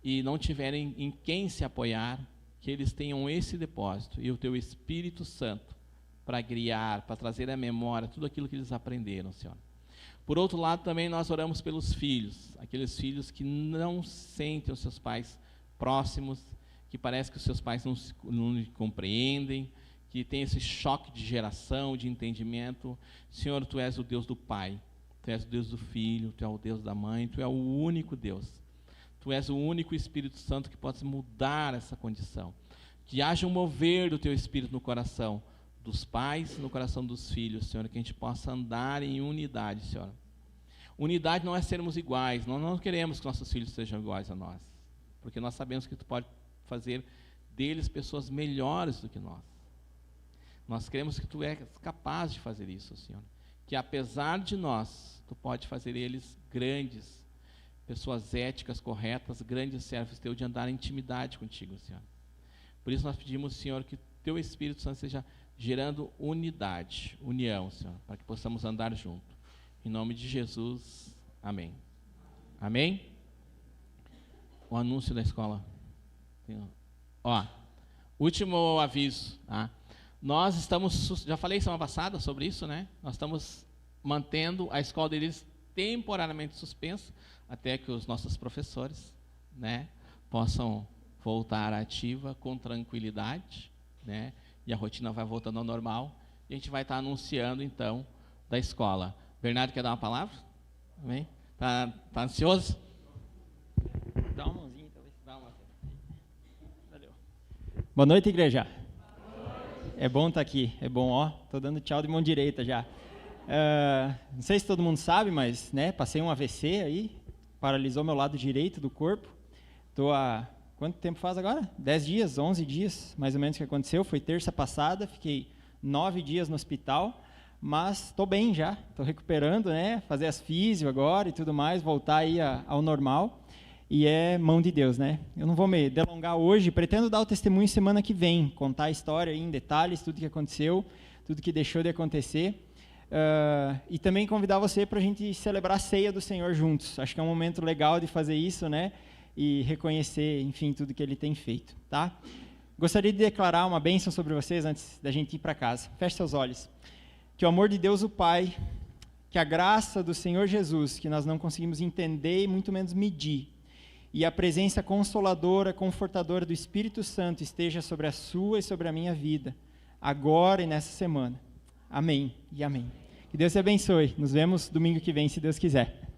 e não tiverem em quem se apoiar, que eles tenham esse depósito e o Teu Espírito Santo para guiar, para trazer à memória tudo aquilo que eles aprenderam, Senhor. Por outro lado, também nós oramos pelos filhos, aqueles filhos que não sentem os seus pais próximos, que parece que os seus pais não compreendem, que tem esse choque de geração, de entendimento. Senhor, Tu és o Deus do Pai, Tu és o Deus do Filho, Tu és o Deus da Mãe, Tu és o único Deus. Tu és o único Espírito Santo que pode mudar essa condição. Que haja um mover do Teu Espírito no coração dos pais, no coração dos filhos, Senhor, que a gente possa andar em unidade, Senhor. Unidade não é sermos iguais, nós não queremos que nossos filhos sejam iguais a nós, porque nós sabemos que Tu pode fazer deles pessoas melhores do que nós. Nós queremos que Tu és capaz de fazer isso, Senhor. Que apesar de nós, Tu pode fazer eles grandes, pessoas éticas, corretas, grandes servos Teu, de andar em intimidade contigo, Senhor. Por isso nós pedimos, Senhor, que Teu Espírito Santo seja gerando unidade, união, Senhor, para que possamos andar junto. Em nome de Jesus, amém. Amém? O anúncio da escola. Último aviso, tá? Nós estamos, já falei semana passada sobre isso, né? Nós estamos mantendo a escola deles temporariamente suspensa, até que os nossos professores, né, possam voltar ativa com tranquilidade, né? E a rotina vai voltando ao normal, e a gente vai estar anunciando, então, da escola. Bernardo, quer dar uma palavra? Amém? Tá ansioso? Dá uma mãozinha, talvez. Dá uma. Valeu. Boa noite, igreja. É bom estar aqui, é bom, ó. Estou dando tchau de mão direita já. Não sei se todo mundo sabe, mas, né, passei um AVC aí, paralisou meu lado direito do corpo. Estou há... Quanto tempo faz agora? 10 dias, 11 dias, mais ou menos, que aconteceu. Foi terça passada, fiquei 9 dias no hospital, mas estou bem já, estou recuperando, né? Fazer as físio agora e tudo mais, voltar aí ao normal. E é mão de Deus, né? Eu não vou me delongar hoje, pretendo dar o testemunho semana que vem, contar a história aí em detalhes, tudo que aconteceu, tudo que deixou de acontecer. E também convidar você para a gente celebrar a ceia do Senhor juntos. Acho que é um momento legal de fazer isso, né? E reconhecer, enfim, tudo que Ele tem feito, tá? Gostaria de declarar uma bênção sobre vocês antes da gente ir para casa. Feche seus olhos. Que o amor de Deus, o Pai, que a graça do Senhor Jesus, que nós não conseguimos entender e muito menos medir, e a presença consoladora, confortadora do Espírito Santo esteja sobre a sua e sobre a minha vida, agora e nessa semana. Amém e amém. Que Deus te abençoe. Nos vemos domingo que vem, se Deus quiser.